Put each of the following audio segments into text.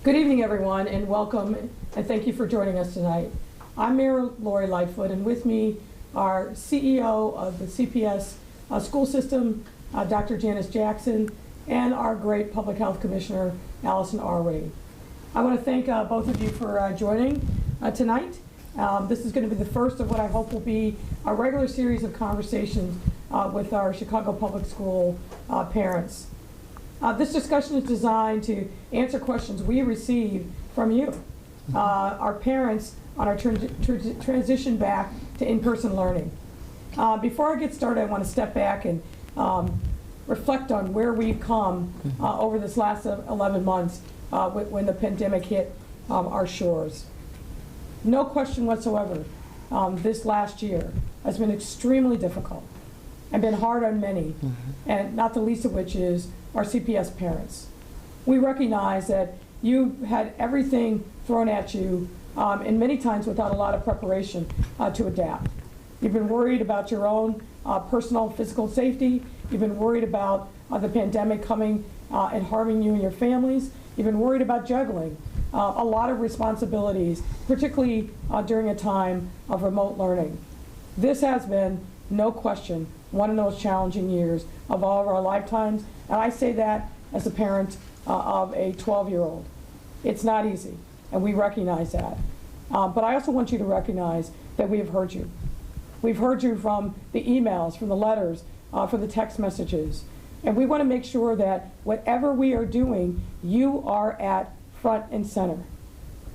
Good evening, everyone, and welcome, and thank you for joining us tonight. I'm Mayor Lori Lightfoot, and with me are CEO of the CPS school system, Dr. Janice Jackson, and our great Public Health Commissioner, Allison Arwady. I want to thank both of you for joining tonight. This is going to be the first of what I hope will be a regular series of conversations with our Chicago Public School parents. This discussion is designed to answer questions we receive from you, our parents, on our transition back to in-person learning. Before I get started, I want to step back and reflect on where we've come over this last 11 months when the pandemic hit our shores. No question whatsoever, this last year has been extremely difficult and been hard on many, and not the least of which is our CPS parents. We recognize that you had everything thrown at you, and many times without a lot of preparation to adapt. You've been worried about your own personal physical safety. You've been worried about the pandemic coming and harming you and your families. You've been worried about juggling a lot of responsibilities, particularly during a time of remote learning. This has been, no question, one of those challenging years of all of our lifetimes, and I say that as a parent of a 12-year-old. It's not easy, and we recognize that. But I also want you to recognize that we have heard you. We've heard you from the emails, from the letters, from the text messages, and we want to make sure that whatever we are doing, you are at front and center.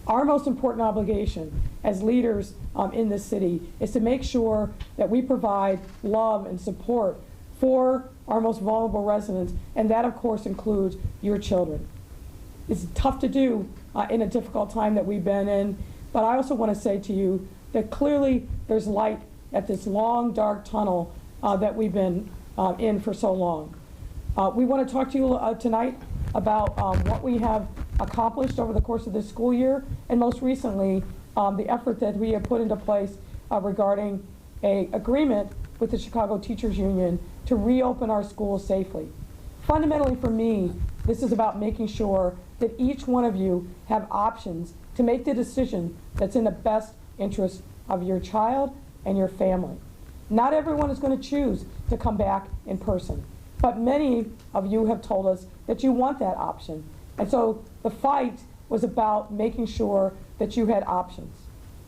Our most important obligation as leaders in this city is to make sure that we provide love and support for our most vulnerable residents, and that of course includes your children. It's tough to do in a difficult time that we've been in, but I also want to say to you that clearly there's light at this long dark tunnel that we've been in for so long. We want to talk to you tonight about what we have accomplished over the course of this school year, and most recently the effort that we have put into place regarding an agreement with the Chicago Teachers Union to reopen our schools safely. Fundamentally for me, this is about making sure that each one of you have options to make the decision that's in the best interest of your child and your family. Not everyone is going to choose to come back in person, but many of you have told us that you want that option. And so the fight was about making sure that you had options.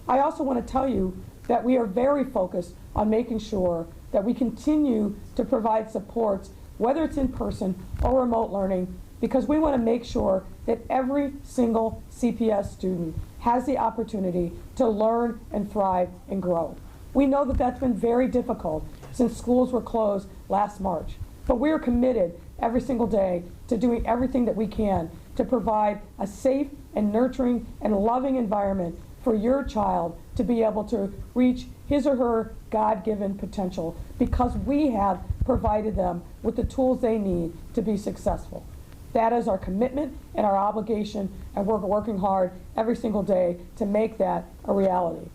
I also want to tell you that we are very focused on making sure that we continue to provide supports, whether it's in person or remote learning, because we want to make sure that every single CPS student has the opportunity to learn and thrive and grow. We know that that's been very difficult since schools were closed last March, but we are committed every single day to doing everything that we can to provide a safe and nurturing and loving environment for your child to be able to reach his or her God-given potential, because we have provided them with the tools they need to be successful. That is our commitment and our obligation, and we're working hard every single day to make that a reality.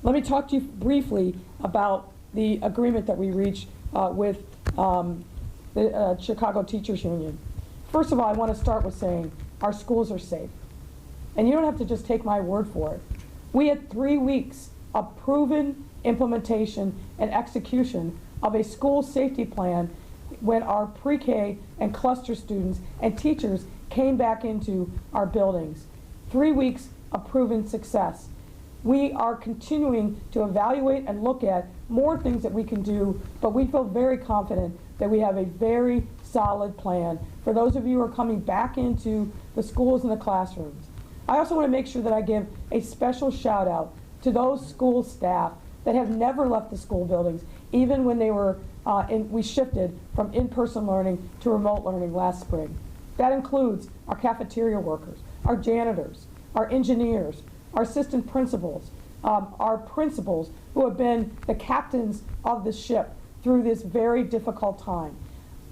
Let me talk to you briefly about the agreement that we reached with the Chicago Teachers Union. First of all, I want to start with saying our schools are safe. And you don't have to just take my word for it. We had 3 weeks of proven implementation and execution of a school safety plan when our pre-K and cluster students and teachers came back into our buildings. 3 weeks of proven success. We are continuing to evaluate and look at more things that we can do, but we feel very confident that we have a very solid plan for those of you who are coming back into the schools and the classrooms. I also want to make sure that I give a special shout out to those school staff that have never left the school buildings, even when they were we shifted from in-person learning to remote learning last spring. That includes our cafeteria workers, our janitors, our engineers, our assistant principals, our principals who have been the captains of the ship through this very difficult time.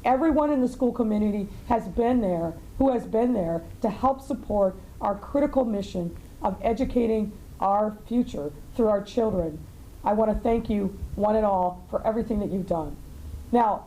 Everyone in the school community has been there, who has been there to help support our critical mission of educating our future through our children. I want to thank you, one and all, for everything that you've done. Now,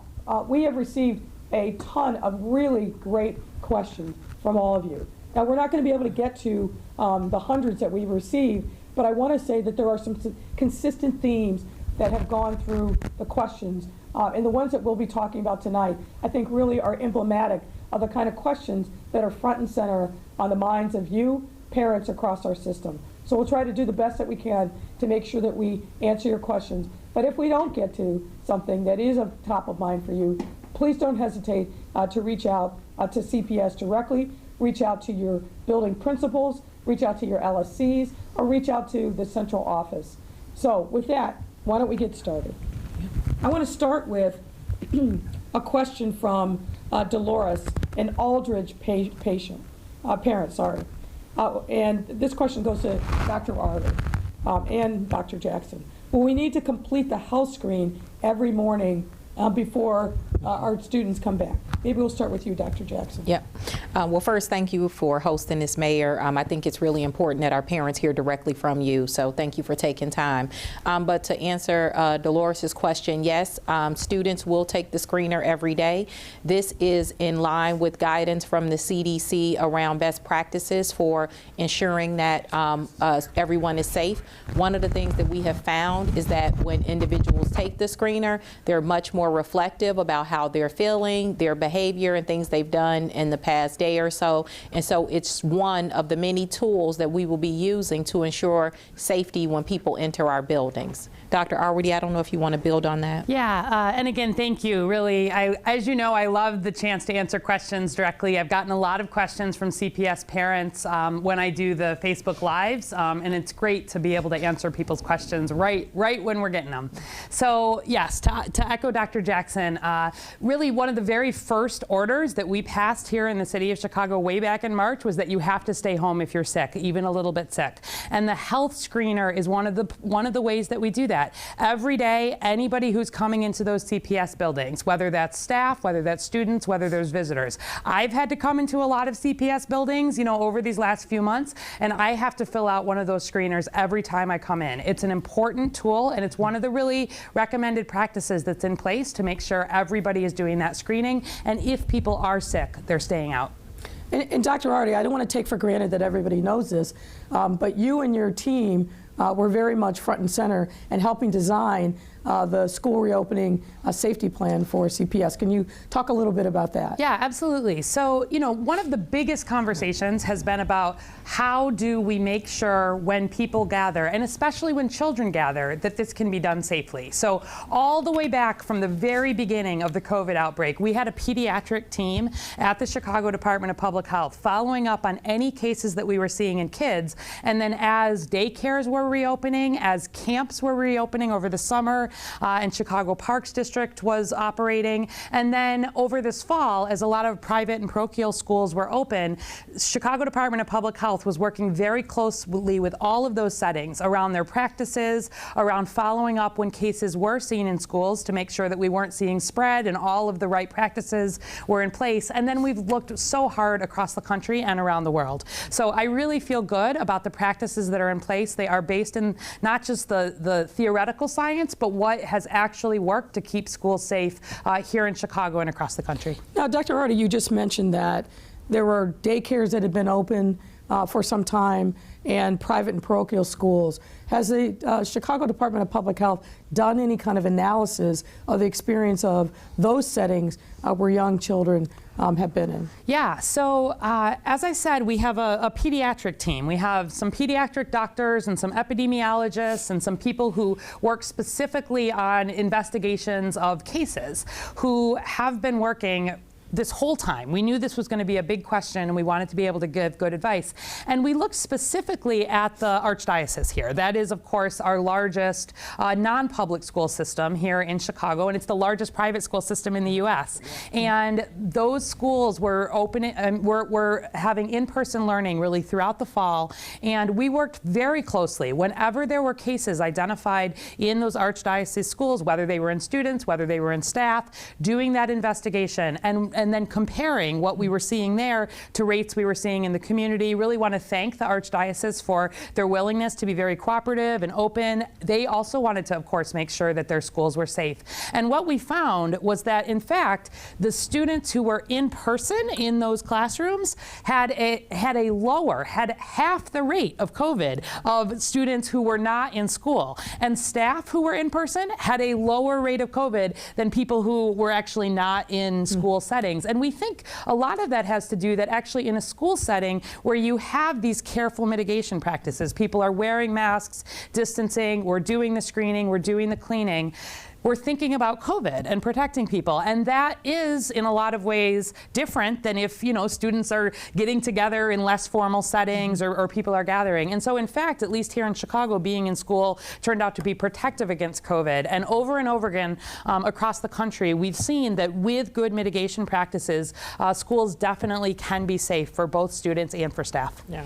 we have received a ton of really great questions from all of you. Now, we're not going to be able to get to the hundreds that we received, but I want to say that there are some consistent themes that have gone through the questions. And the ones that we'll be talking about tonight, I think really are emblematic of the kind of questions that are front and center on the minds of you, parents across our system. So we'll try to do the best that we can to make sure that we answer your questions. But if we don't get to something that is of top of mind for you, please don't hesitate to reach out to CPS directly, reach out to your building principals, reach out to your LSCs, or reach out to the central office. So with that, why don't we get started? I want to start with a question from Dolores, an Aldridge parent. And this question goes to Dr. Arwady and Dr. Jackson. Well, we need to complete the health screen every morning before our students come back. Maybe we'll start with you, Dr. Jackson. Yep. Well, first, thank you for hosting this, Mayor. I think it's really important that our parents hear directly from you, so thank you for taking time. But to answer Dolores' question, yes, students will take the screener every day. This is in line with guidance from the CDC around best practices for ensuring that everyone is safe. One of the things that we have found is that when individuals take the screener, they're much more reflective about how they're feeling, their behavior, and things they've done in the past day or so. And so it's one of the many tools that we will be using to ensure safety when people enter our buildings. Dr. Arwady, I don't know if you want to build on that. Yeah, and again, thank you. Really, as you know, I love the chance to answer questions directly. I've gotten a lot of questions from CPS parents when I do the Facebook Lives, and it's great to be able to answer people's questions right when we're getting them. So yes, to echo Dr. Jackson, really one of the very first orders that we passed here in the city of Chicago way back in March was that you have to stay home if you're sick, even a little bit sick. And the health screener is one of the ways that we do that. Every day, anybody who's coming into those CPS buildings, whether that's staff, whether that's students, whether there's visitors. I've had to come into a lot of CPS buildings, over these last few months, and I have to fill out one of those screeners every time I come in. It's an important tool, and it's one of the really recommended practices that's in place to make sure everybody is doing that screening, and if people are sick, they're staying out. And Dr. Arwady, I don't want to take for granted that everybody knows this, but you and your team were very much front and center in helping design the school reopening safety plan for CPS. Can you talk a little bit about that? Yeah, absolutely. So, one of the biggest conversations has been about how do we make sure when people gather, and especially when children gather, that this can be done safely. So all the way back from the very beginning of the COVID outbreak, we had a pediatric team at the Chicago Department of Public Health following up on any cases that we were seeing in kids. And then as daycares were reopening, as camps were reopening over the summer, and Chicago Parks District was operating. And then over this fall, as a lot of private and parochial schools were open, Chicago Department of Public Health was working very closely with all of those settings around their practices, around following up when cases were seen in schools to make sure that we weren't seeing spread and all of the right practices were in place. And then we've looked so hard across the country and around the world. So I really feel good about the practices that are in place. They are based in not just the theoretical science, but what has actually worked to keep schools safe here in Chicago and across the country. Now, Dr. Arwady, you just mentioned that there were daycares that had been open for some time and private and parochial schools. Has the Chicago Department of Public Health done any kind of analysis of the experience of those settings where young children have been in? Yeah, so as I said, we have a pediatric team. We have some pediatric doctors and some epidemiologists and some people who work specifically on investigations of cases who have been working this whole time. We knew this was going to be a big question and we wanted to be able to give good advice. And we looked specifically at the Archdiocese here. That is, of course, our largest non-public school system here in Chicago, and it's the largest private school system in the U.S. And those schools were open and were having in-person learning really throughout the fall. And we worked very closely whenever there were cases identified in those Archdiocese schools, whether they were in students, whether they were in staff, doing that investigation. And and then comparing what we were seeing there to rates we were seeing in the community. Really want to thank the Archdiocese for their willingness to be very cooperative and open. They also wanted to, of course, make sure that their schools were safe. And what we found was that, in fact, the students who were in person in those classrooms had half the rate of COVID of students who were not in school. And staff who were in person had a lower rate of COVID than people who were actually not in school settings. And we think a lot of that has to do that actually in a school setting where you have these careful mitigation practices, people are wearing masks, distancing, we're doing the screening, we're doing the cleaning. We're thinking about COVID and protecting people, and that is in a lot of ways different than if, you know, students are getting together in less formal settings or people are gathering. And so in fact, at least here in Chicago, being in school turned out to be protective against COVID. And over again across the country, we've seen that with good mitigation practices, schools definitely can be safe for both students and for staff. Yeah.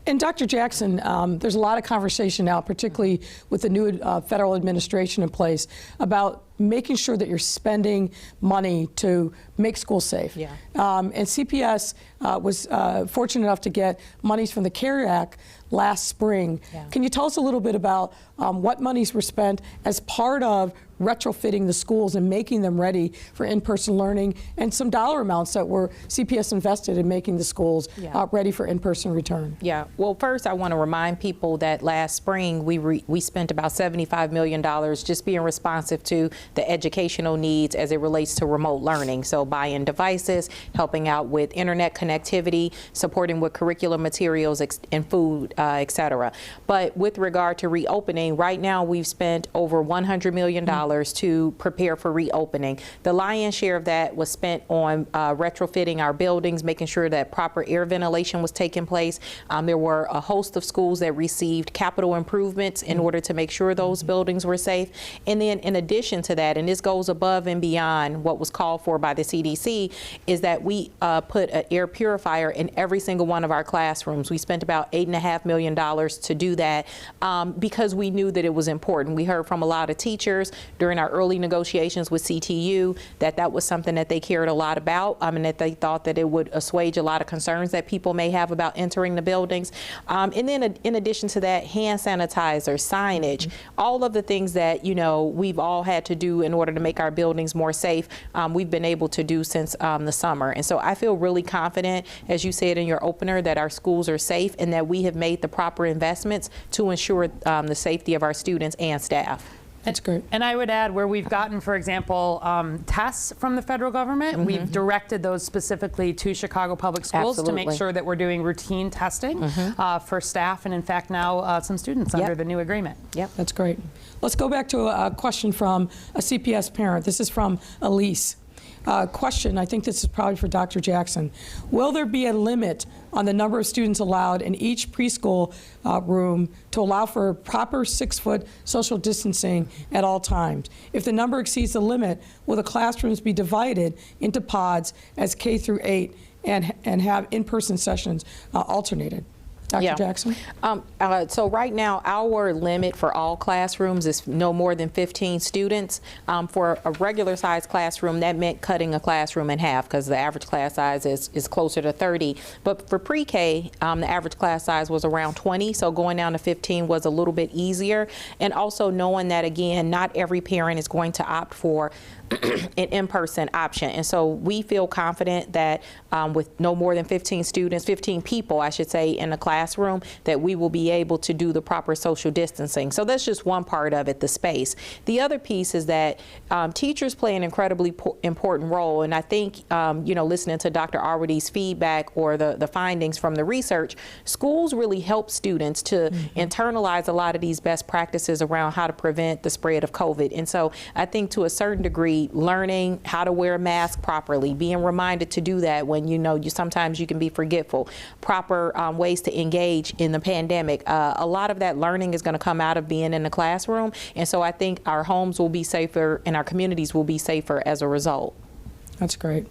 And Dr. Jackson, there's a lot of conversation now, particularly with the new federal administration in place, about making sure that you're spending money to make schools safe. Yeah. And CPS was fortunate enough to get monies from the CARES Act last spring. Yeah. Can you tell us a little bit about what monies were spent as part of retrofitting the schools and making them ready for in-person learning, and some dollar amounts that were CPS invested in making the schools ready for in-person return? Yeah, well, first I want to remind people that last spring we spent about $75 million just being responsive to the educational needs as it relates to remote learning. So buy-in devices, helping out with internet connectivity, supporting with curriculum materials and food, et cetera. But with regard to reopening, right now we've spent over $100 million to prepare for reopening. The lion's share of that was spent on retrofitting our buildings, making sure that proper air ventilation was taking place. There were a host of schools that received capital improvements in order to make sure those buildings were safe. And then in addition to that, and this goes above and beyond what was called for by the CDC, is that we put an air purifier in every single one of our classrooms. We spent about $8.5 million to do that because we knew that it was important. We heard from a lot of teachers during our early negotiations with CTU that was something that they cared a lot about, and that they thought that it would assuage a lot of concerns that people may have about entering the buildings. And then in addition to that, hand sanitizer, signage, all of the things that, you know, we've all had to do in order to make our buildings more safe, we've been able to do since the summer. And so I feel really confident, as you said in your opener, that our schools are safe and that we have made the proper investments to ensure the safety of our students and staff. That's great. And I would add, where we've gotten, for example, tests from the federal government, we've directed those specifically to Chicago Public Schools to make sure that we're doing routine testing for staff and, in fact, now some students under the new agreement. Yep. That's great. Let's go back to a question from a CPS parent. This is from Elise. Question, I think this is probably for Dr. Jackson. Will there be a limit on the number of students allowed in each preschool room to allow for proper 6-foot social distancing at all times? If the number exceeds the limit, will the classrooms be divided into pods as K through 8 and have in-person sessions alternated? Dr. Jackson? So right now, our limit for all classrooms is no more than 15 students. For a regular size classroom, that meant cutting a classroom in half because the average class size is closer to 30. But for pre-K, the average class size was around 20, so going down to 15 was a little bit easier. And also knowing that, again, not every parent is going to opt for an in-person option. And so we feel confident that with no more than 15 students, 15 people, I should say, in the classroom, that we will be able to do the proper social distancing. So that's just one part of it, the space. The other piece is that teachers play an incredibly important role. And I think, you know, listening to Dr. Arwady's feedback or the findings from the research, schools really help students to internalize a lot of these best practices around how to prevent the spread of COVID. And so I think to a certain degree, learning how to wear a mask properly, being reminded to do that when you know sometimes you can be forgetful, proper ways to engage in the pandemic. A lot of that learning is going to come out of being in the classroom, and so I think our homes will be safer and our communities will be safer as a result. That's great.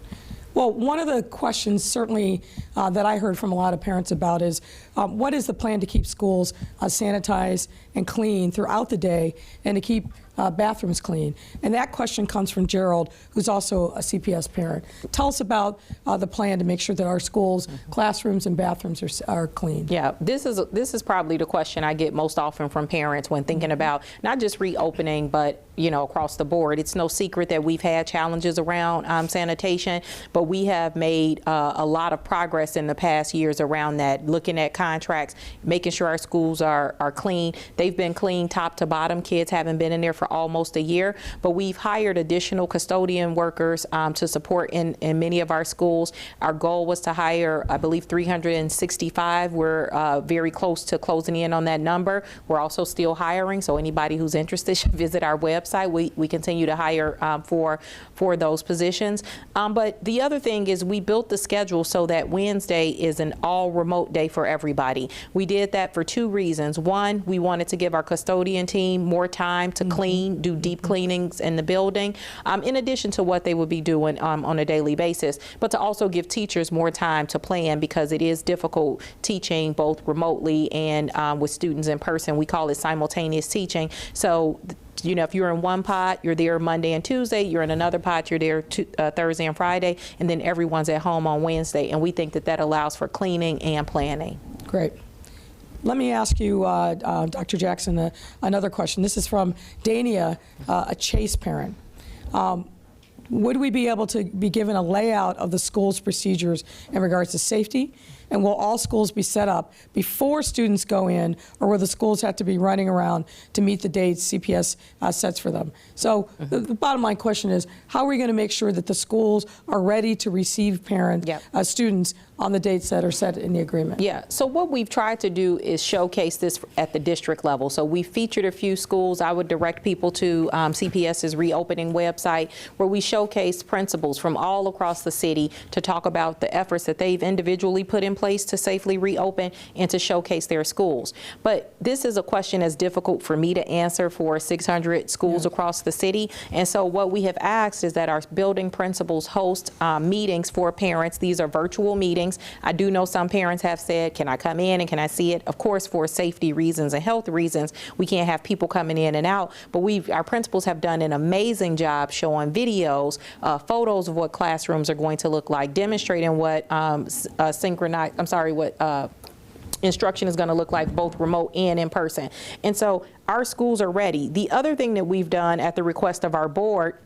Well, one of the questions certainly that I heard from a lot of parents about is what is the plan to keep schools sanitized and clean throughout the day and to keep bathrooms clean? And that question comes from Gerald, who's also a CPS parent. Tell us about the plan to make sure that our schools, classrooms, and bathrooms are clean. Yeah, this is probably the question I get most often from parents when thinking about not just reopening, but across the board. It's no secret that we've had challenges around sanitation, but we have made a lot of progress in the past years around that, looking at contracts, making sure our schools are clean. They've been clean top to bottom. Kids haven't been in there for almost a year, but we've hired additional custodian workers to support in many of our schools. Our goal was to hire, I believe, 365. We're very close to closing in on that number. We're also still hiring, so anybody who's interested should visit our website. We continue to hire for those positions. But the other thing is we built the schedule so that Wednesday is an all remote day for everybody. We did that for two reasons. One, we wanted to give our custodian team more time to clean, do deep cleanings in the building, in addition to what they would be doing on a daily basis, but to also give teachers more time to plan, because it is difficult teaching both remotely and with students in person. We call it simultaneous teaching. So if you're in one pod, you're there Monday and Tuesday, you're in another pod, you're there Thursday and Friday, and then everyone's at home on Wednesday. And we think that allows for cleaning and planning. Great. Let me ask you, Dr. Jackson, another question. This is from Dania, a Chase parent. Would we be able to be given a layout of the school's procedures in regards to safety? And will all schools be set up before students go in, or will the schools have to be running around to meet the dates CPS sets for them? So the bottom line question is, how are we going to make sure that the schools are ready to receive students on the dates that are set in the agreement? Yeah, so what we've tried to do is showcase this at the district level. So we featured a few schools. I would direct people to CPS's reopening website, where we showcase principals from all across the city to talk about the efforts that they've individually put in place to safely reopen and to showcase their schools. But this is a question that's difficult for me to answer for 600 schools across the city. And so what we have asked is that our building principals host meetings for parents. These are virtual meetings. I do know some parents have said, can I come in and can I see it? Of course, for safety reasons and health reasons, we can't have people coming in and out, but our principals have done an amazing job showing videos, photos of what classrooms are going to look like, demonstrating what instruction is going to look like, both remote and in person. And so our schools are ready. The other thing that we've done at the request of our board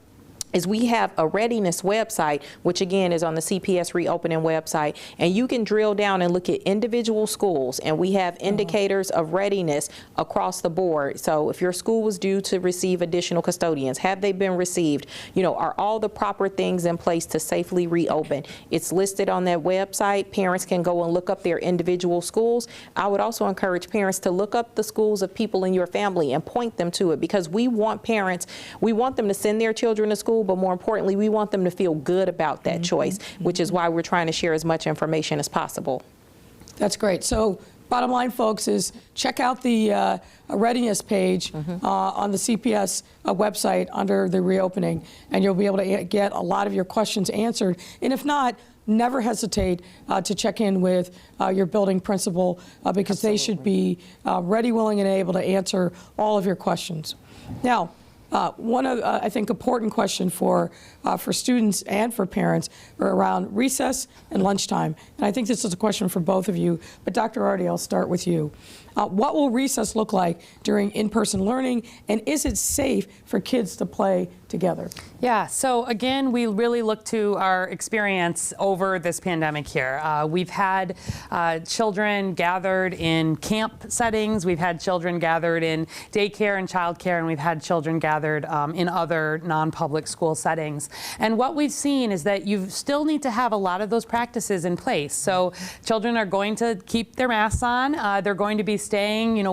is we have a readiness website, which again is on the CPS reopening website, and you can drill down and look at individual schools, and we have indicators of readiness across the board. So if your school was due to receive additional custodians, have they been received? Are all the proper things in place to safely reopen? It's listed on that website. Parents can go and look up their individual schools. I would also encourage parents to look up the schools of people in your family and point them to it, because we want them to send their children to school, but more importantly, we want them to feel good about that choice, which is why we're trying to share as much information as possible. That's great. So bottom line, folks, is check out the readiness page on the CPS website under the reopening, and you'll be able to get a lot of your questions answered. And if not, never hesitate to check in with your building principal, because they should be ready, willing, and able to answer all of your questions. Now, one of I think important question for students and for parents are around recess and lunchtime, and I think this is a question for both of you. But Dr. Arwady, I'll start with you. What will recess look like during in-person learning, and is it safe for kids to play together? Yeah, so again, we really look to our experience over this pandemic here. We've had children gathered in camp settings, we've had children gathered in daycare and childcare, and we've had children gathered in other non-public school settings. And what we've seen is that you still need to have a lot of those practices in place. So children are going to keep their masks on, they're going to be staying,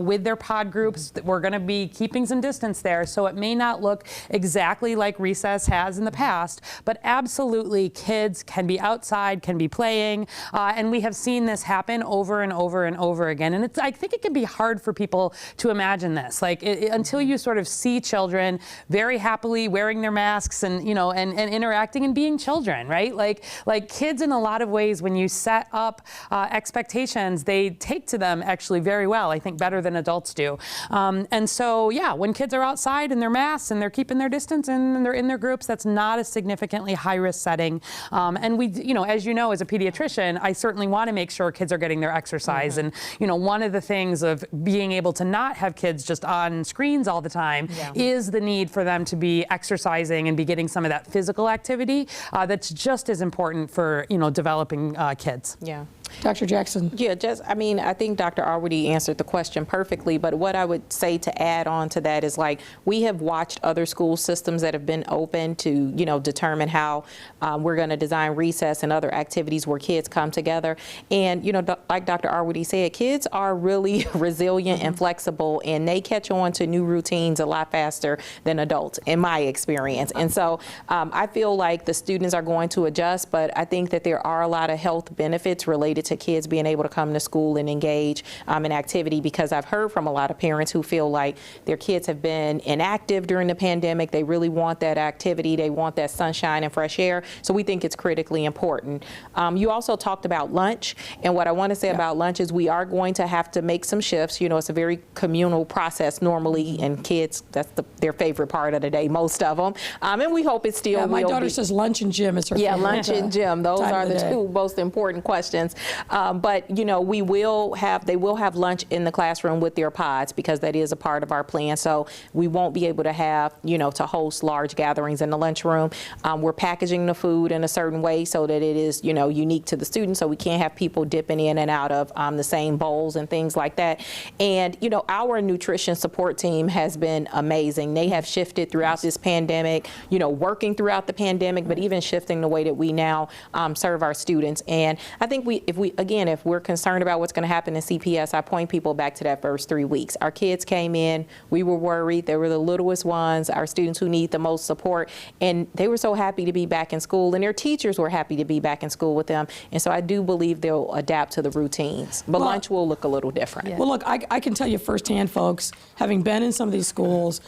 with their pod groups. We're going to be keeping some distance there, so it may not look exactly exactly like recess has in the past, but absolutely kids can be outside, can be playing, and we have seen this happen over and over and over again. And I think it can be hard for people to imagine this, like until you sort of see children very happily wearing their masks and, you know, and interacting and being children, right? Like kids in a lot of ways, when you set up expectations, they take to them actually very well, I think better than adults do. And so, yeah, when kids are outside in their masks and they're keeping their distance and they're in their groups, that's not a significantly high risk setting. And we, you know, as you know, as a pediatrician, I certainly want to make sure kids are getting their exercise. And, you know, one of the things of being able to not have kids just on screens all the time is the need for them to be exercising and be getting some of that physical activity that's just as important for, you know, developing kids. Yeah. Dr. Jackson. Yeah, I mean, I think Dr. Arwady answered the question perfectly, but what I would say to add on to that is, like, we have watched other school systems that have been open to, you know, determine how we're going to design recess and other activities where kids come together. And, you know, like Dr. Arwady said, kids are really resilient and flexible, and they catch on to new routines a lot faster than adults, in my experience. And so I feel like the students are going to adjust, but I think that there are a lot of health benefits related to kids being able to come to school and engage in activity, because I've heard from a lot of parents who feel like their kids have been inactive during the pandemic. They really want that activity. They want that sunshine and fresh air. So we think it's critically important. You also talked about lunch, and what I want to say about lunch is we are going to have to make some shifts. You know, it's a very communal process normally, and kids, that's their favorite part of the day, most of them. And we hope it still will My daughter be. says lunch and gym is her favorite. Lunch and gym. Those are the two most important questions. But, you know, they will have lunch in the classroom with their pods, because that is a part of our plan. So we won't be able to have, you know, to host large gatherings in the lunchroom. We're packaging the food in a certain way so that it is, you know, unique to the students, so we can't have people dipping in and out of the same bowls and things like that. And, you know, our nutrition support team has been amazing. They have shifted throughout this pandemic, you know, working throughout the pandemic, but even shifting the way that we now serve our students. And I think if we're concerned about what's going to happen in CPS, I point people back to that first 3 weeks. Our kids came in, we were worried. They were the littlest ones, our students who need the most support, and they were so happy to be back in school, and their teachers were happy to be back in school with them. And so I do believe they'll adapt to the routines, but lunch will look a little different. Well, look, I can tell you firsthand, folks, having been in some of these schools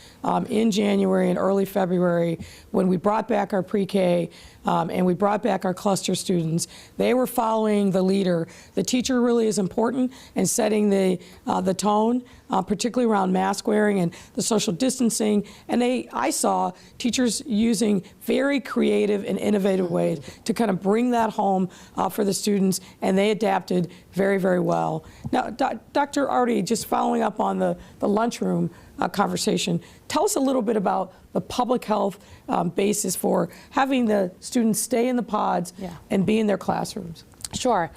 in January and early February, when we brought back our pre-K and we brought back our cluster students, they were following the leader. The teacher really is important in setting the tone, particularly around mask wearing and the social distancing. And I saw teachers using very creative and innovative ways to kind of bring that home for the students, and they adapted very, very well. Now, Dr. Arwady, just following up on the lunchroom conversation, tell us a little bit about the public health basis for having the students stay in the pods and be in their classrooms. Sure.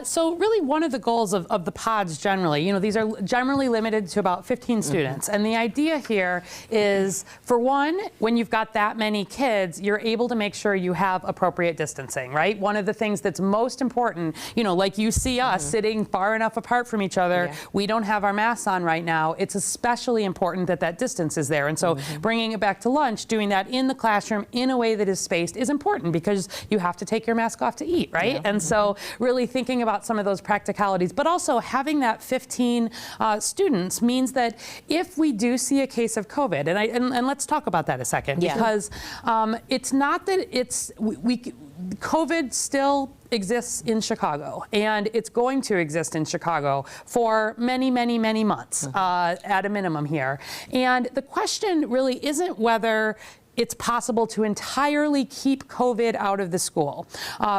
So really one of the goals of the pods generally, you know, these are generally limited to about 15 students. And the idea here is, for one, when you've got that many kids, you're able to make sure you have appropriate distancing, right? One of the things that's most important, you know, like you see us sitting far enough apart from each other, we don't have our masks on right now. It's especially important that that distance is there. And so bringing it back to lunch, doing that in the classroom in a way that is spaced is important, because you have to take your mask off to eat, right? And so really thinking about some of those practicalities, but also having that 15 students means that if we do see a case of COVID, and let's talk about that a second, because it's not that COVID still exists in Chicago, and it's going to exist in Chicago for many, many, many months at a minimum here. And the question really isn't whether it's possible to entirely keep COVID out of the school.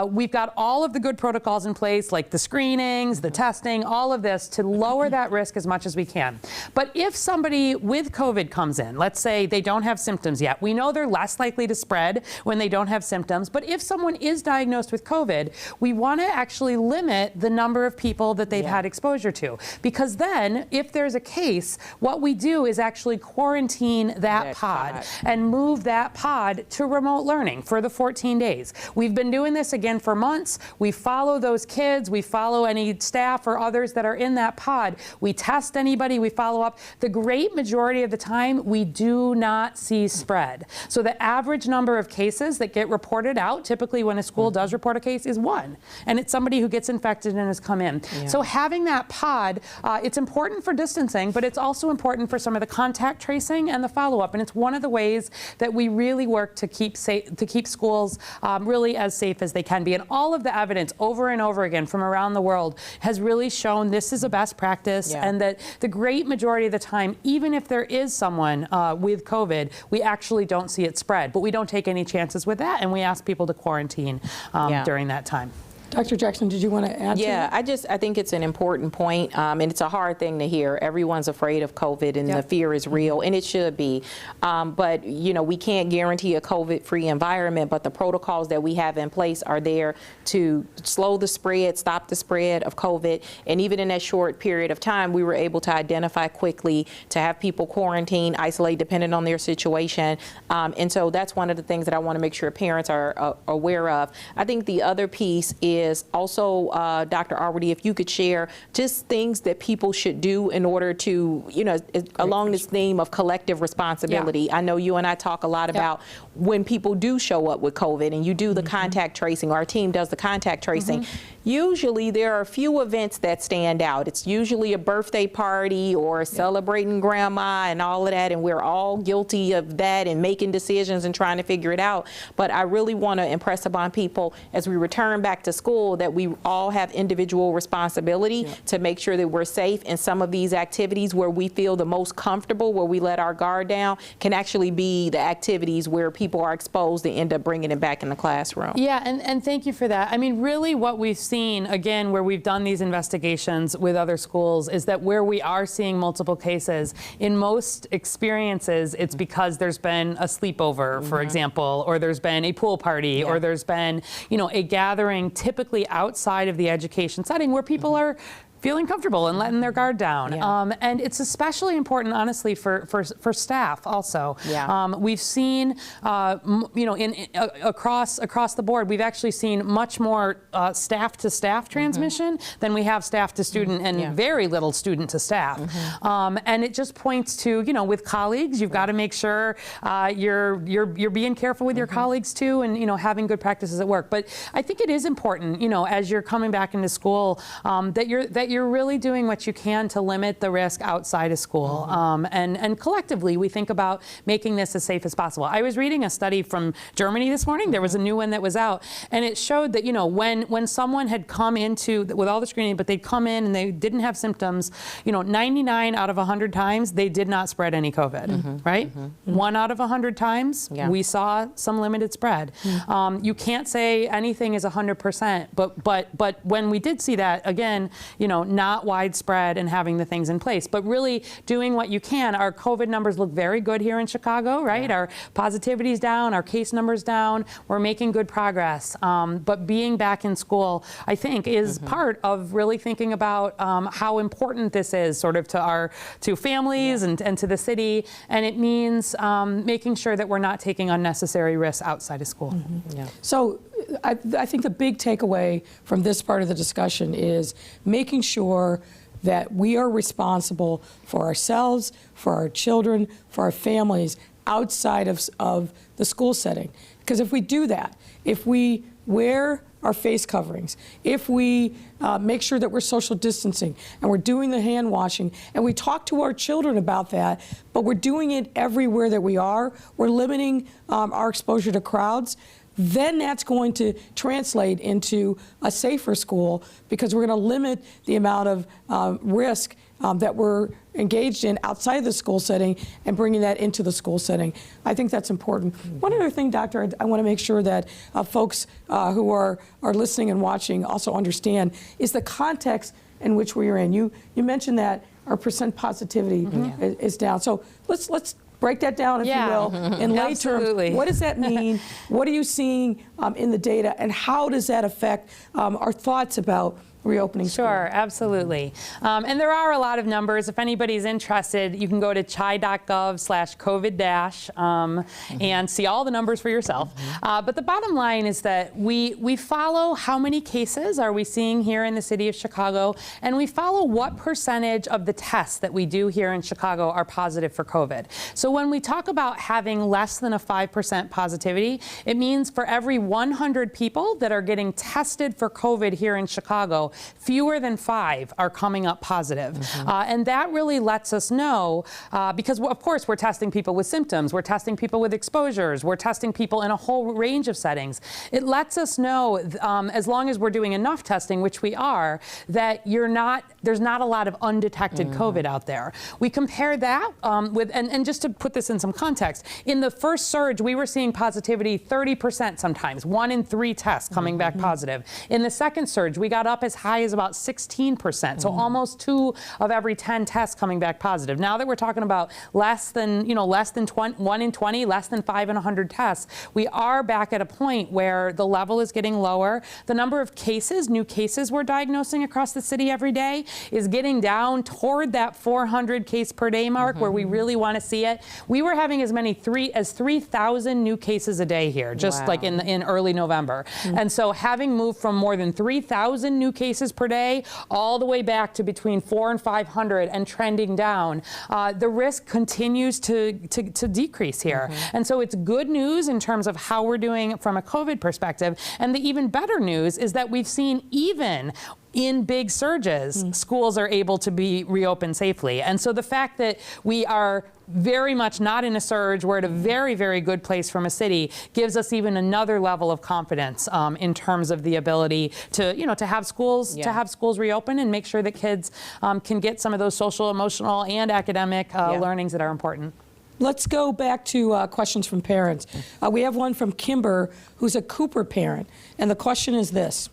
We've got all of the good protocols in place, like the screenings, the testing, all of this, to lower that risk as much as we can. But if somebody with COVID comes in, let's say they don't have symptoms yet, we know they're less likely to spread when they don't have symptoms, but if someone is diagnosed with COVID, we want to actually limit the number of people that they've had exposure to. Because then, if there's a case, what we do is actually quarantine that pod and move move that pod to remote learning for the 14 days. We've been doing this again for months. We follow those kids. We follow any staff or others that are in that pod. We test anybody. We follow up. The great majority of the time, we do not see spread. So the average number of cases that get reported out, typically when a school does report a case, is 1. And it's somebody who gets infected and has come in. Yeah. So having that pod, it's important for distancing, but it's also important for some of the contact tracing and the follow-up. And it's one of the ways that we really work to keep schools really as safe as they can be. And all of the evidence over and over again from around the world has really shown this is a best practice, and that the great majority of the time, even if there is someone with COVID, we actually don't see it spread. But we don't take any chances with that, and we ask people to quarantine during that time. Dr. Jackson, did you want to add to that? I think it's an important point, and it's a hard thing to hear. Everyone's afraid of COVID, and the fear is real, and it should be. But, we can't guarantee a COVID-free environment, but the protocols that we have in place are there to slow the spread, stop the spread of COVID. And even in that short period of time, we were able to identify quickly, to have people quarantine, isolate, depending on their situation. And so that's one of the things that I want to make sure parents are aware of. I think the other piece is also, Dr. Arwady, if you could share just things that people should do in order to, along this theme of collective responsibility. I know you and I talk a lot about when people do show up with COVID and you do the contact tracing, our team does the contact tracing. Usually there are a few events that stand out. It's usually a birthday party or celebrating grandma and all of that, and we're all guilty of that and making decisions and trying to figure it out. But I really want to impress upon people as we return back to school that we all have individual responsibility to make sure that we're safe, and some of these activities where we feel the most comfortable, where we let our guard down, can actually be the activities where people are exposed and end up bringing it back in the classroom. Yeah, and thank you for that. I mean, really what we've seen, again, where we've done these investigations with other schools, is that where we are seeing multiple cases, in most experiences, it's because there's been a sleepover, for example, or there's been a pool party, or there's been, a gathering typically outside of the education setting where people are feeling comfortable and letting their guard down. And it's especially important, honestly, for staff also. We've seen, across the board, we've actually seen much more staff-to-staff transmission than we have staff-to-student, and very little student-to-staff. And it just points to, with colleagues, you've got to make sure you're being careful with your colleagues too, and having good practices at work. But I think it is important, as you're coming back into school, that you're really doing what you can to limit the risk outside of school. And collectively, we think about making this as safe as possible. I was reading a study from Germany this morning. There was a new one that was out, and it showed that, when someone had come into, with all the screening, but they'd come in and they didn't have symptoms, 99 out of 100 times, they did not spread any COVID, right? 1 out of 100 times, we saw some limited spread. You can't say anything is 100%, but when we did see that, again, not widespread and having the things in place, but really doing what you can. Our COVID numbers look very good here in Chicago, right? Our positivity's down, our case numbers down. We're making good progress. But being back in school, I think, is part of really thinking about how important this is sort of to families and to the city. And it means making sure that we're not taking unnecessary risks outside of school. So I think the big takeaway from this part of the discussion is making sure that we are responsible for ourselves, for our children, for our families outside of the school setting. Because if we do that, if we wear our face coverings, if we make sure that we're social distancing and we're doing the hand washing, and we talk to our children about that, but we're doing it everywhere that we're limiting our exposure to crowds, then that's going to translate into a safer school, because we're going to limit the amount of risk that we're engaged in outside of the school setting and bringing that into the school setting. I think that's important. One other thing, Doctor, I want to make sure that folks who are listening and watching also understand is the context in which we are in. You mentioned that our percent positivity is down. So let's break that down, if you will, in lay terms. What does that mean? What are you seeing in the data, and how does that affect our thoughts about reopening school? Sure, absolutely. And there are a lot of numbers. If anybody's interested, you can go to chi.gov/COVID- and see all the numbers for yourself. But the bottom line is that we follow how many cases are we seeing here in the city of Chicago, and we follow what percentage of the tests that we do here in Chicago are positive for COVID. So when we talk about having less than a 5% positivity, it means for every 100 people that are getting tested for COVID here in Chicago, fewer than 5 are coming up positive. And that really lets us know, because of course we're testing people with symptoms, we're testing people with exposures, we're testing people in a whole range of settings. It lets us know, as long as we're doing enough testing, which we are, that there's not a lot of undetected COVID out there. We compare that with, and just to put this in some context, in the first surge we were seeing positivity 30% sometimes, 1 in 3 tests coming back positive. In the second surge we got up as high as about 16%, so almost 2 of every 10 tests coming back positive. Now that we're talking about less than 1 in 20, less than 5 in 100 tests, we are back at a point where the level is getting lower. The number of cases, new cases we're diagnosing across the city every day is getting down toward that 400 case per day mark where we really want to see it. We were having as many as 3,000 new cases a day here, just like in early November. And so having moved from more than 3,000 new cases per day all the way back to between 400 and 500 and trending down, the risk continues to decrease here. And so it's good news in terms of how we're doing from a COVID perspective. And the even better news is that we've seen, even in big surges, schools are able to be reopened safely. And so the fact that we are very much not in a surge, we're at a very, very good place from a city, gives us even another level of confidence in terms of the ability to, to have schools reopen and make sure that kids can get some of those social, emotional, and academic learnings that are important. Let's go back to questions from parents. We have one from Kimber, who's a Cooper parent, and the question is this: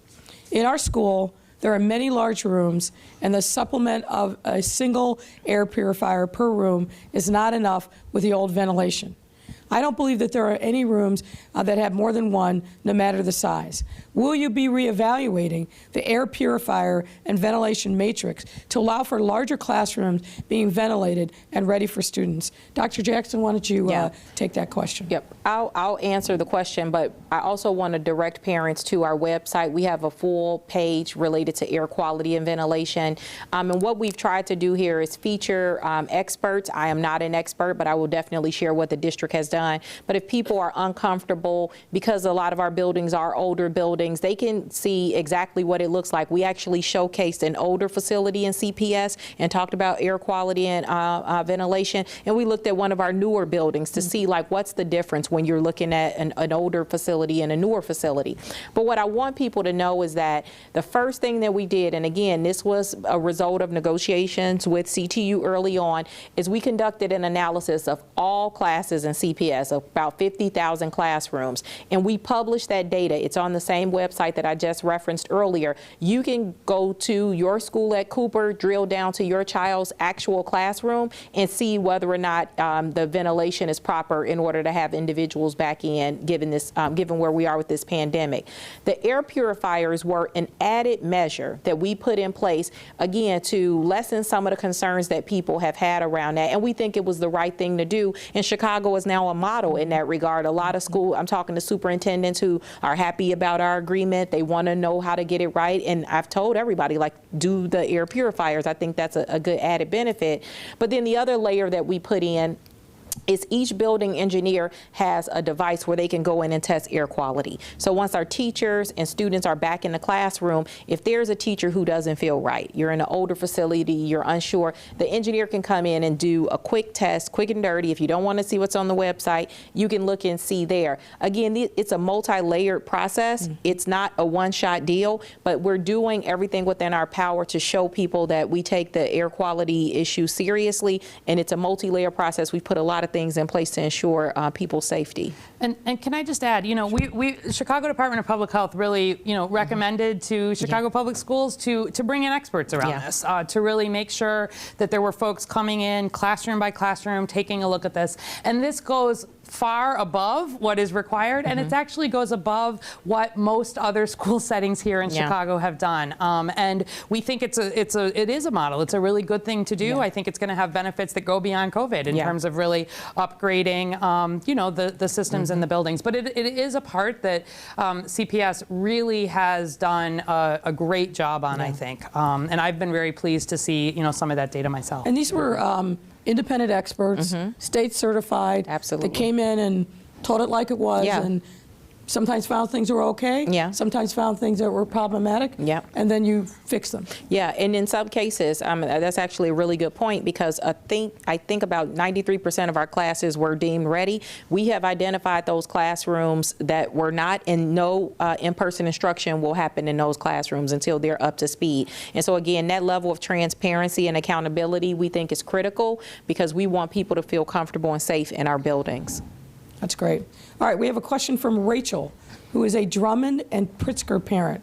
in our school, there are many large rooms, and the supplement of a single air purifier per room is not enough with the old ventilation. I don't believe that there are any rooms that have more than one, no matter the size. Will you be reevaluating the air purifier and ventilation matrix to allow for larger classrooms being ventilated and ready for students? Dr. Jackson, why don't you take that question? Yep, I'll answer the question, but I also want to direct parents to our website. We have a full page related to air quality and ventilation. And what we've tried to do here is feature experts. I am not an expert, but I will definitely share what the district has done. But if people are uncomfortable, because a lot of our buildings are older buildings, they can see exactly what it looks like. We actually showcased an older facility in CPS and talked about air quality and ventilation. And we looked at one of our newer buildings to see what's the difference when you're looking at an older facility and a newer facility. But what I want people to know is that the first thing that we did, and again, this was a result of negotiations with CTU early on, is we conducted an analysis of all classes in CPS, about 50,000 classrooms, and we published that data. It's on the same website that I just referenced earlier. You can go to your school at Cooper, drill down to your child's actual classroom, and see whether or not the ventilation is proper in order to have individuals back in, given where we are with this pandemic. The air purifiers were an added measure that we put in place, again, to lessen some of the concerns that people have had around that, and we think it was the right thing to do. And Chicago is now a model in that regard. A lot of I'm talking to superintendents who are happy about our agreement. They want to know how to get it right, and I've told everybody, do the air purifiers. I think that's a good added benefit. But then the other layer that we put in is each building engineer has a device where they can go in and test air quality. So once our teachers and students are back in the classroom, if there's a teacher who doesn't feel right, you're in an older facility, you're unsure, the engineer can come in and do a quick test, quick and dirty. If you don't want to see what's on the website, you can look and see there. Again, it's a multi-layered process. It's not a one-shot deal, but we're doing everything within our power to show people that we take the air quality issue seriously, and it's a multi-layer process. We put a lot of things in place to ensure people's safety. And can I just add, we Chicago Department of Public Health really, recommended to Chicago Public Schools to bring in experts around this, to really make sure that there were folks coming in classroom by classroom, taking a look at this. And this goes far above what is required, and it actually goes above what most other school settings here in Chicago have done. And we think it is a model. It's a really good thing to do. I think it's going to have benefits that go beyond COVID in terms of really upgrading, the systems in the buildings. But it is a part that CPS really has done a great job on, I think. And I've been very pleased to see, some of that data myself. And these were independent experts, state certified. Absolutely. They came in and told it like it was, and sometimes found things were okay, sometimes found things that were problematic, and then you fix them. Yeah, and in some cases, that's actually a really good point, because I think about 93% of our classes were deemed ready. We have identified those classrooms that were not, and no in-person instruction will happen in those classrooms until they're up to speed. And so again, that level of transparency and accountability we think is critical, because we want people to feel comfortable and safe in our buildings. That's great. All right, we have a question from Rachel, who is a Drummond and Pritzker parent.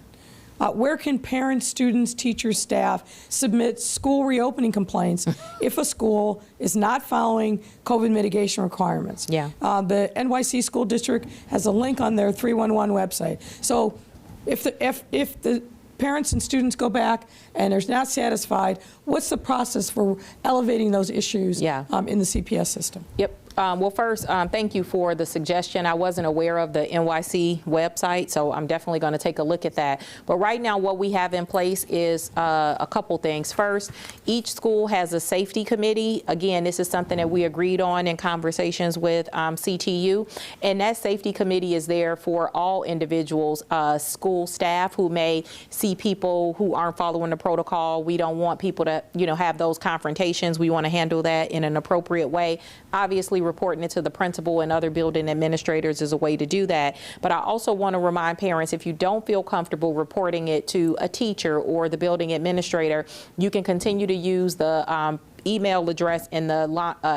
Where can parents, students, teachers, staff submit school reopening complaints if a school is not following COVID mitigation requirements? The NYC School District has a link on their 311 website. So if the parents and students go back and they're not satisfied, what's the process for elevating those issues in the CPS system? Well, first, thank you for the suggestion. I wasn't aware of the NYC website, so I'm definitely going to take a look at that. But right now, what we have in place is a couple things. First, each school has a safety committee. Again, this is something that we agreed on in conversations with CTU, and that safety committee is there for all individuals, school staff who may see people who aren't following the protocol. We don't want people to, have those confrontations. We want to handle that in an appropriate way. Obviously, reporting it to the principal and other building administrators is a way to do that. But I also want to remind parents, if you don't feel comfortable reporting it to a teacher or the building administrator, you can continue to use the email address in the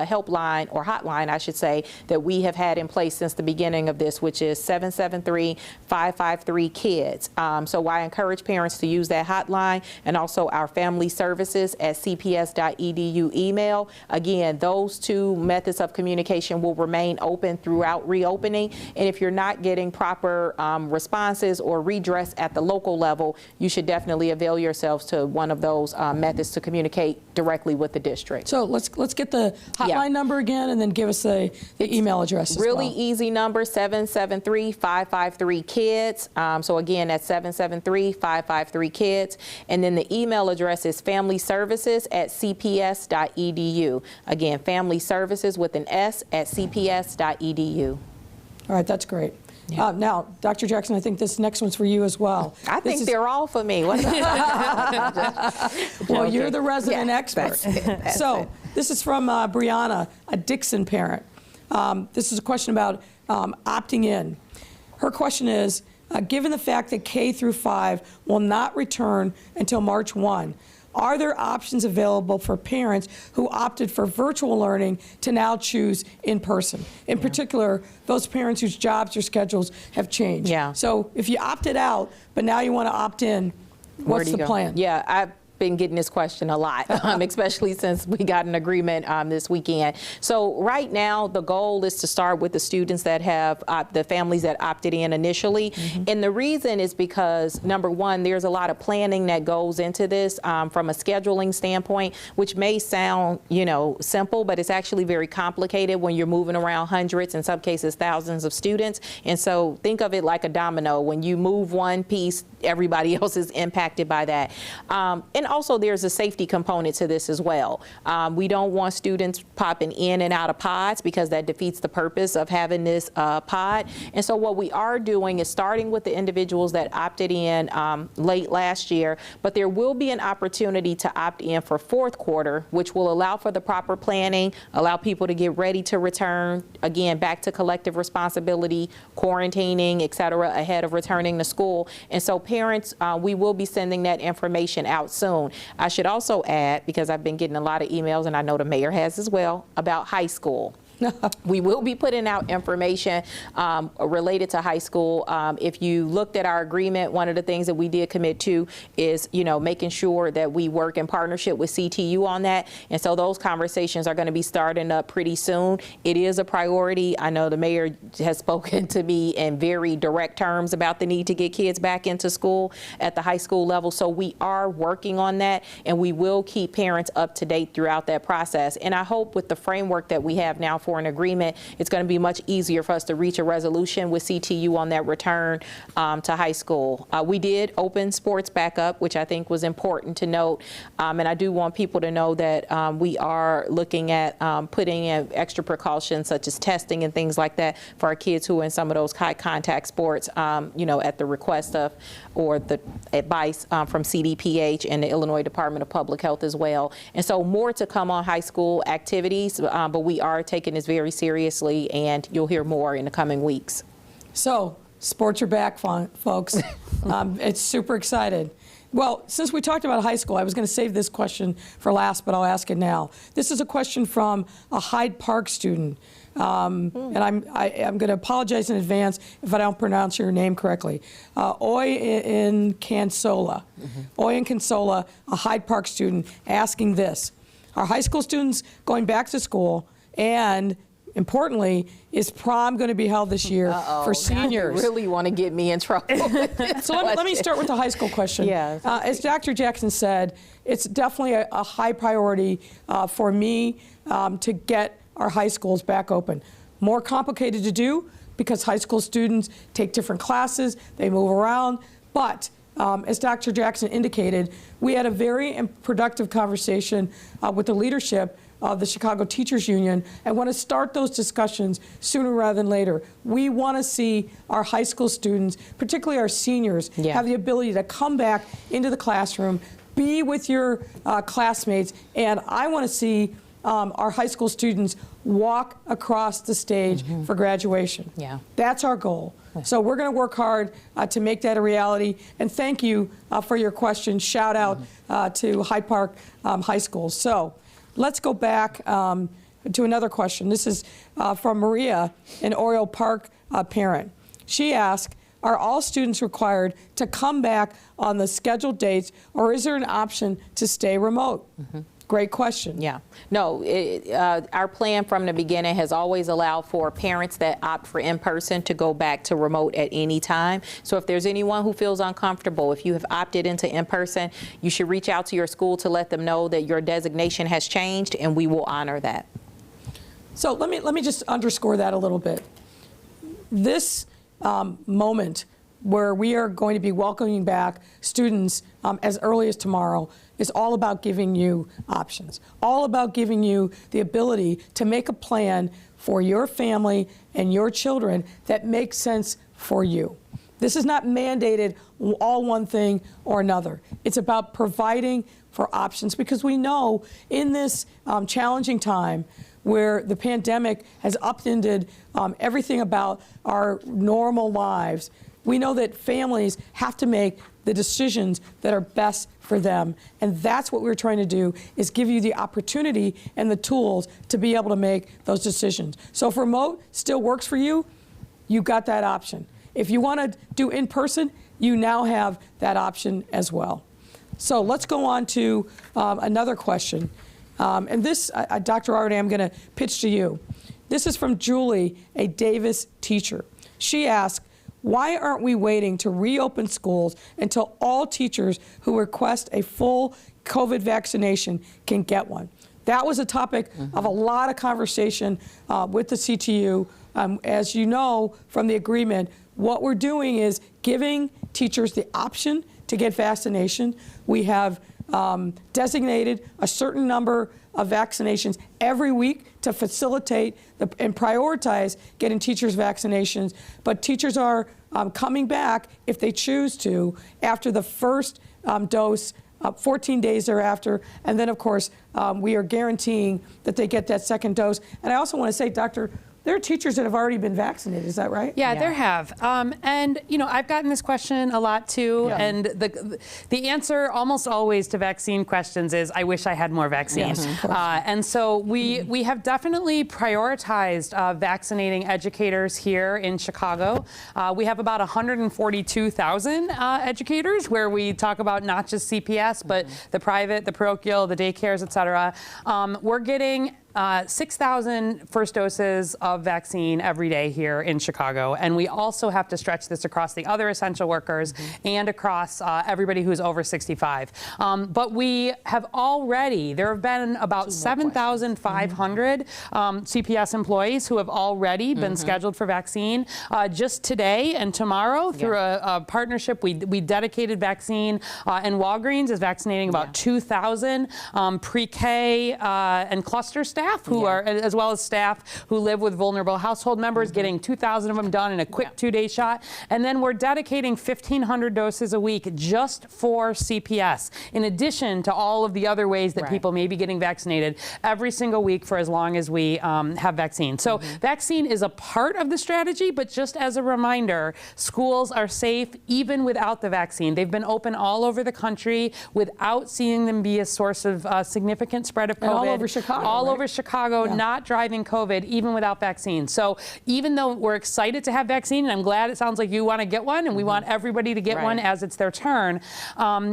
helpline, or hotline, I should say, that we have had in place since the beginning of this, which is 773-553-KIDS. So I encourage parents to use that hotline, and also our family services at cps.edu email. Again, those two methods of communication will remain open throughout reopening. And if you're not getting proper responses or redress at the local level, you should definitely avail yourselves to one of those methods to communicate directly with the district. So let's get the hotline number again, and then give us the email address as well. Really easy number, 773-553-KIDS. So again, that's 773-553-KIDS. And then the email address is familyservices@cps.edu. Again, family services with an S at cps.edu. All right, that's great. Now, Dr. Jackson, I think this next one's for you as well. I think they're all for me. Well, you're the resident expert. So this is from Brianna, a Dixon parent. This is a question about opting in. Her question is, given the fact that K through 5 will not return until March 1, are there options available for parents who opted for virtual learning to now choose in person? In particular, those parents whose jobs or schedules have changed. So if you opted out, but now you want to opt in, what's the plan? I've been getting this question a lot, especially since we got an agreement this weekend. So right now, the goal is to start with the students that have, the families that opted in initially. And the reason is because, number one, there's a lot of planning that goes into this from a scheduling standpoint, which may sound, simple, but it's actually very complicated when you're moving around hundreds, in some cases thousands of students. And so think of it like a domino. When you move one piece, everybody else is impacted by that. And also, there's a safety component to this as well. We don't want students popping in and out of pods, because that defeats the purpose of having this pod. And so what we are doing is starting with the individuals that opted in late last year, but there will be an opportunity to opt in for fourth quarter, which will allow for the proper planning, allow people to get ready to return, again, back to collective responsibility, quarantining, et cetera, ahead of returning to school. And so parents, we will be sending that information out soon. I should also add, because I've been getting a lot of emails, and I know the mayor has as well, about high school. We will be putting out information related to high school. If you looked at our agreement, one of the things that we did commit to is, making sure that we work in partnership with CTU on that. And so those conversations are going to be starting up pretty soon. It is a priority. I know the mayor has spoken to me in very direct terms about the need to get kids back into school at the high school level. So we are working on that, and we will keep parents up to date throughout that process. And I hope with the framework that we have now for an agreement, it's going to be much easier for us to reach a resolution with CTU on that return to high school. We did open sports back up, which I think was important to note. And I do want people to know that we are looking at putting in extra precautions such as testing and things like that for our kids who are in some of those high contact sports, at the request of or the advice from CDPH and the Illinois Department of Public Health as well. And so more to come on high school activities, but we are taking this very seriously, and you'll hear more in the coming weeks. So sports are back, folks. It's super excited. Well, since we talked about high school, I was going to save this question for last, but I'll ask it now. This is a question from a Hyde Park student. And I'm going to apologize in advance if I don't pronounce your name correctly. Oy in Consola. Oy in Consola, a Hyde Park student, asking this. Are high school students going back to school? And importantly, is prom going to be held this year for seniors? You really want to get me in trouble with this So let me start with the high school question. Yes. As Dr. Jackson said, it's definitely a high priority for me to get our high schools back open. More complicated to do because high school students take different classes, they move around, but as Dr. Jackson indicated, we had a very productive conversation with the leadership of the Chicago Teachers Union and want to start those discussions sooner rather than later. We want to see our high school students, particularly our seniors, have the ability to come back into the classroom, be with your classmates, and I want to see our high school students walk across the stage for graduation. That's our goal. So we're going to work hard to make that a reality. And thank you for your question. Shout out to Hyde Park High School. So let's go back to another question. This is from Maria, an Oriole Park parent. She asked, are all students required to come back on the scheduled dates, or is there an option to stay remote? Great question. Yeah. No, our plan from the beginning has always allowed for parents that opt for in-person to go back to remote at any time. So if there's anyone who feels uncomfortable, if you have opted into in-person, you should reach out to your school to let them know that your designation has changed, and we will honor that. So let me just underscore that a little bit. This moment where we are going to be welcoming back students as early as tomorrow is all about giving you options, all about giving you the ability to make a plan for your family and your children that makes sense for you. This is not mandated all one thing or another. It's about providing for options, because we know in this challenging time where the pandemic has upended everything about our normal lives, we know that families have to make the decisions that are best for them. And that's what we're trying to do, is give you the opportunity and the tools to be able to make those decisions. So if remote still works for you, you got that option. If you want to do in person, you now have that option as well. So let's go on to another question. And this, Dr. Arwady, I'm going to pitch to you. This is from Julie, a Davis teacher. She asked, why aren't we waiting to reopen schools until all teachers who request a full COVID vaccination can get one? That was a topic of a lot of conversation with the CTU. As you know from the agreement, what we're doing is giving teachers the option to get vaccination. We have designated a certain number of vaccinations every week to facilitate and prioritize getting teachers vaccinations. But teachers are coming back, if they choose to, after the first dose, 14 days thereafter. And then, of course, we are guaranteeing that they get that second dose. And I also want to say, Dr. there are teachers that have already been vaccinated, is that right? Yeah, there have. And, you know, I've gotten this question a lot too. Yeah. And the answer almost always to vaccine questions is, I wish I had more vaccines. Yes, of course. And so we have definitely prioritized vaccinating educators here in Chicago. We have about 142,000 educators, where we talk about not just CPS, but the private, the parochial, the daycares, et cetera. We're getting 6,000 first doses of vaccine every day here in Chicago. And we also have to stretch this across the other essential workers and across everybody who's over 65. But we have already, there have been about 7,500 CPS employees who have already been scheduled for vaccine. Just today and tomorrow, through a partnership, we dedicated vaccine, and Walgreens is vaccinating about 2,000 pre-K and cluster staff who are, as well as staff who live with vulnerable household members, getting 2,000 of them done in a quick 2-day shot. And then we're dedicating 1,500 doses a week just for CPS, in addition to all of the other ways that people may be getting vaccinated every single week for as long as we have vaccine. So vaccine is a part of the strategy, but just as a reminder, schools are safe even without the vaccine. They've been open all over the country without seeing them be a source of significant spread of COVID. And all over Chicago, all right? over Chicago, not driving COVID, even without vaccine. So even though we're excited to have vaccine, and I'm glad it sounds like you want to get one, and we want everybody to get one as it's their turn,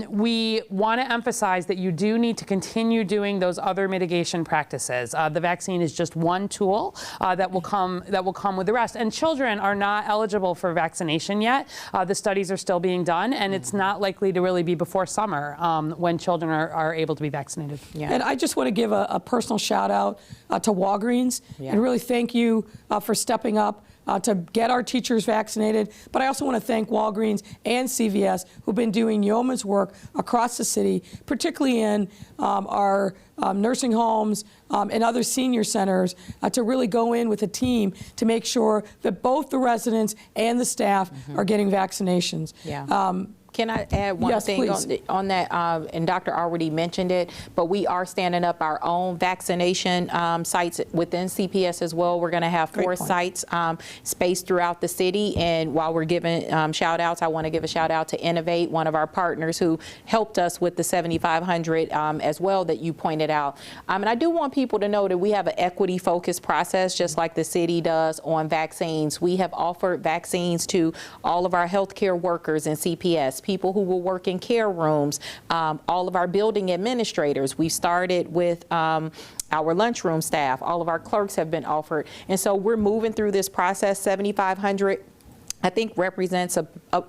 we want to emphasize that you do need to continue doing those other mitigation practices. The vaccine is just one tool that will come with the rest. And children are not eligible for vaccination yet. The studies are still being done, and it's not likely to really be before summer when children are able to be vaccinated. And I just want to give a personal shout out to Walgreens and really thank you for stepping up to get our teachers vaccinated. But I also want to thank Walgreens and CVS, who've been doing yeoman's work across the city, particularly in our nursing homes and other senior centers, to really go in with a team to make sure that both the residents and the staff are getting vaccinations. Can I add one thing on that? And Dr. already mentioned it, but we are standing up our own vaccination sites within CPS as well. We're going to have 4 sites spaced throughout the city. And while we're giving shout outs, I want to give a shout out to Innovate, one of our partners who helped us with the 7,500 as well that you pointed out. And I do want people to know that we have an equity focused process, just like the city does on vaccines. We have offered vaccines to all of our healthcare workers in CPS, people who will work in care rooms, all of our building administrators. We started with our lunchroom staff. All of our clerks have been offered. And so we're moving through this process. 7,500 I think represents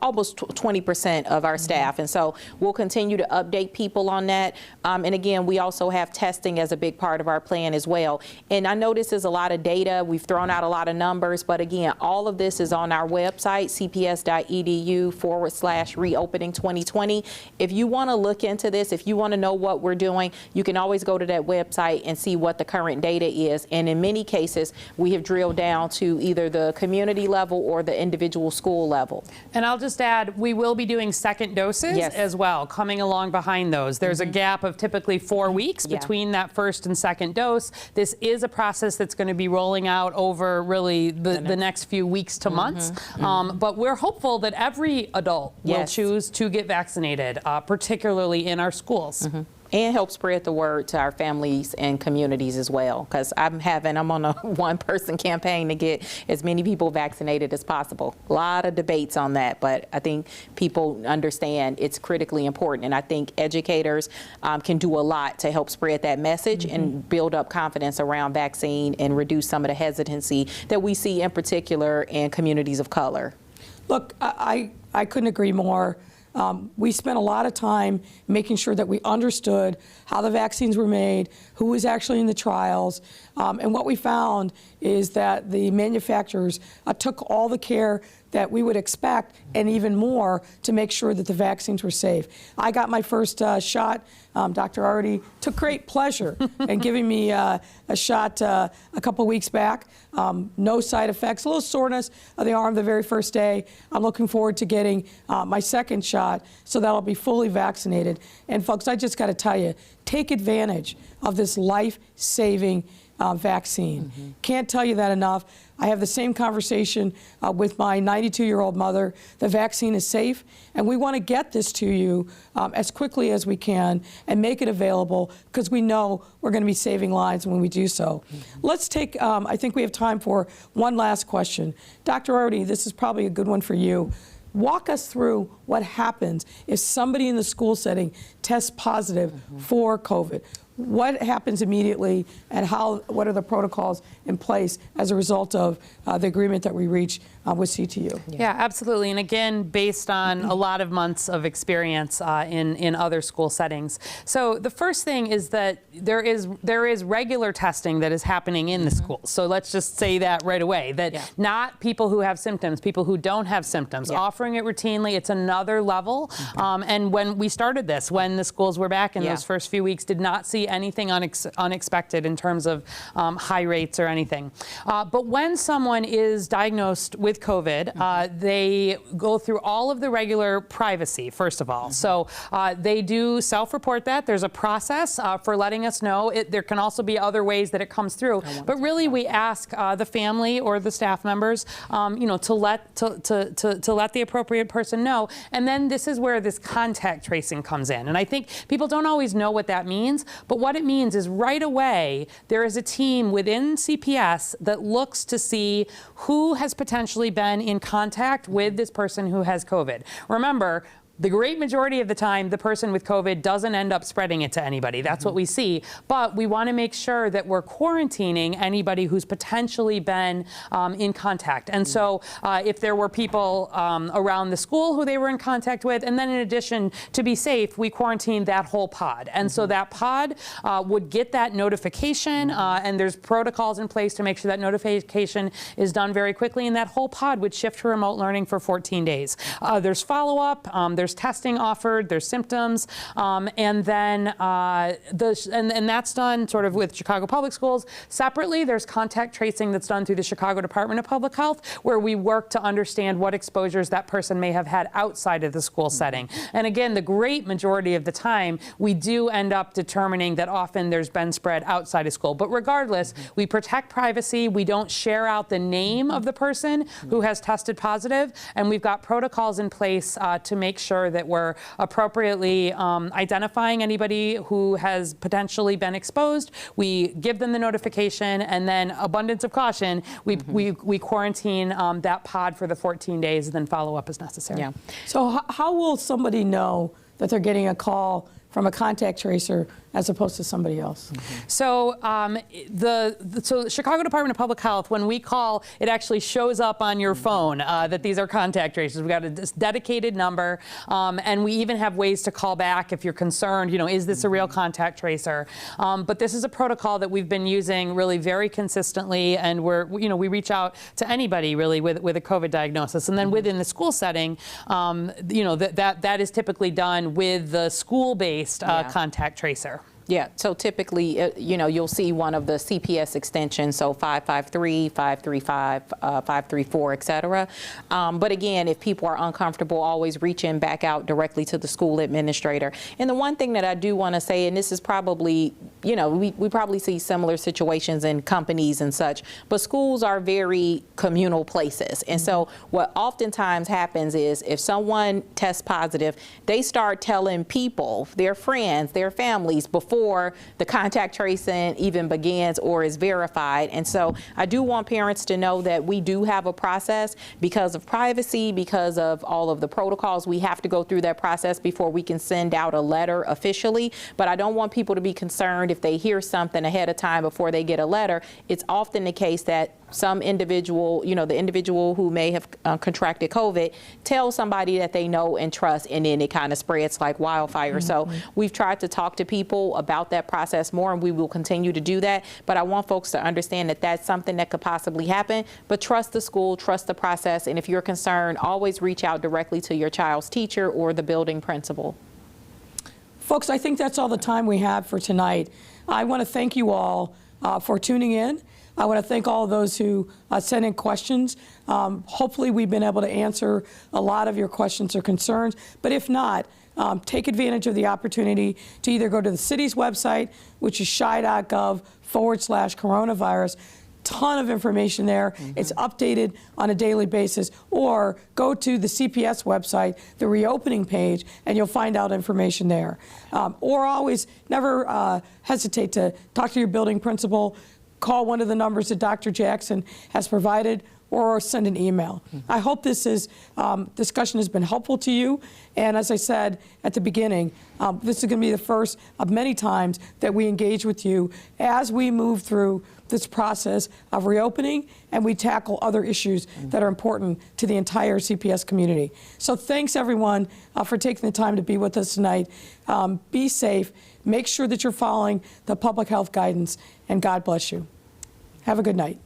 almost 20% of our staff. And so we'll continue to update people on that. And again, we also have testing as a big part of our plan as well. And I know this is a lot of data. We've thrown out a lot of numbers, but again, all of this is on our website, cps.edu/reopening 2020. If you want to look into this, if you want to know what we're doing, you can always go to that website and see what the current data is. And in many cases, we have drilled down to either the community level or the individual school level. And I'll just add, we will be doing second doses as well, coming along behind those. There's a gap of typically 4 weeks between that first and second dose. This is a process that's going to be rolling out over really the next few weeks to months. But we're hopeful that every adult will choose to get vaccinated, particularly in our schools. And help spread the word to our families and communities as well. Because I'm on a one-person campaign to get as many people vaccinated as possible. A lot of debates on that, but I think people understand it's critically important. And I think educators can do a lot to help spread that message and build up confidence around vaccine and reduce some of the hesitancy that we see in particular in communities of color. Look, I couldn't agree more. We spent a lot of time making sure that we understood how the vaccines were made, who was actually in the trials, and what we found is that the manufacturers took all the care that we would expect and even more to make sure that the vaccines were safe. I got my first shot. Dr. Arwady took great pleasure in giving me a shot a couple weeks back. No side effects, a little soreness of the arm the very first day. I'm looking forward to getting my second shot, so that I'll be fully vaccinated. And folks, I just got to tell you, take advantage of this life-saving vaccine. Can't tell you that enough. I have the same conversation with my 92-year-old mother. The vaccine is safe, and we want to get this to you as quickly as we can and make it available, because we know we're going to be saving lives when we do so. Let's take, I think we have time for one last question. Dr. Arwady, this is probably a good one for you. Walk us through what happens if somebody in the school setting tests positive for COVID. What happens immediately, and what are the protocols in place as a result of the agreement that we reached with CTU? Yeah, absolutely. And again, based on a lot of months of experience in other school settings. So the first thing is that there is regular testing that is happening in the school. So let's just say that right away, that not people who have symptoms, people who don't have symptoms, offering it routinely. It's another level. And when we started this, when the schools were back in those first few weeks, did not see anything unexpected in terms of high rates or anything. But when someone is diagnosed with COVID, they go through all of the regular privacy, first of all. So they do self-report that. There's a process for letting us know. There can also be other ways that it comes through. But really, we ask the family or the staff members, to let the appropriate person know. And then this is where this contact tracing comes in. And I think people don't always know what that means. But what it means is right away, there is a team within CPS that looks to see who has potentially been in contact with this person who has COVID. Remember, the great majority of the time, the person with COVID doesn't end up spreading it to anybody. That's what we see. But we want to make sure that we're quarantining anybody who's potentially been in contact. And so if there were people around the school who they were in contact with, and then in addition, to be safe, we quarantined that whole pod. And so that pod would get that notification, and there's protocols in place to make sure that notification is done very quickly, and that whole pod would shift to remote learning for 14 days. There's follow-up, there's testing offered, there's symptoms, and then and that's done sort of with Chicago Public Schools. Separately, there's contact tracing that's done through the Chicago Department of Public Health, where we work to understand what exposures that person may have had outside of the school setting. And again, the great majority of the time, we do end up determining that often there's been spread outside of school. But regardless, we protect privacy. We don't share out the name of the person who has tested positive, and we've got protocols in place to make sure that we're appropriately identifying anybody who has potentially been exposed. We give them the notification, and then, abundance of caution, we quarantine that pod for the 14 days, and then follow up as necessary. Yeah. So how will somebody know that they're getting a call from a contact tracer as opposed to somebody else? So the Chicago Department of Public Health, when we call, it actually shows up on your phone that these are contact tracers. We've got a dedicated number, and we even have ways to call back if you're concerned, is this a real contact tracer? But this is a protocol that we've been using really very consistently, and we reach out to anybody really with a COVID diagnosis. And then within the school setting, that is typically done with the school-based contact tracer. Yeah, so typically, you'll see one of the CPS extensions, so 553, 535, 534, et cetera. But again, if people are uncomfortable, always reaching back out directly to the school administrator. And the one thing that I do want to say, and this is probably, we probably see similar situations in companies and such, but schools are very communal places. And so what oftentimes happens is if someone tests positive, they start telling people, their friends, their families, before the contact tracing even begins or is verified. And so I do want parents to know that we do have a process because of privacy, because of all of the protocols. We have to go through that process before we can send out a letter officially. But I don't want people to be concerned if they hear something ahead of time before they get a letter. It's often the case that some individual, the individual who may have contracted COVID, tells somebody that they know and trust, and then it kind of spreads like wildfire. So we've tried to talk to people about that process more, and we will continue to do that. But I want folks to understand that that's something that could possibly happen. But trust the school, trust the process, and if you're concerned, always reach out directly to your child's teacher or the building principal. Folks, I think that's all the time we have for tonight. I want to thank you all for tuning in. I want to thank all of those who sent in questions. Hopefully we've been able to answer a lot of your questions or concerns, but if not, take advantage of the opportunity to either go to the city's website, which is chi.gov/coronavirus. Ton of information there. It's updated on a daily basis. Or go to the CPS website, the reopening page, and you'll find out information there. Or always never hesitate to talk to your building principal, call one of the numbers that Dr. Jackson has provided, or send an email. I hope this discussion has been helpful to you. And as I said at the beginning, this is going to be the first of many times that we engage with you as we move through this process of reopening and we tackle other issues that are important to the entire CPS community. So thanks everyone for taking the time to be with us tonight. Be safe, make sure that you're following the public health guidance, and God bless you. Have a good night.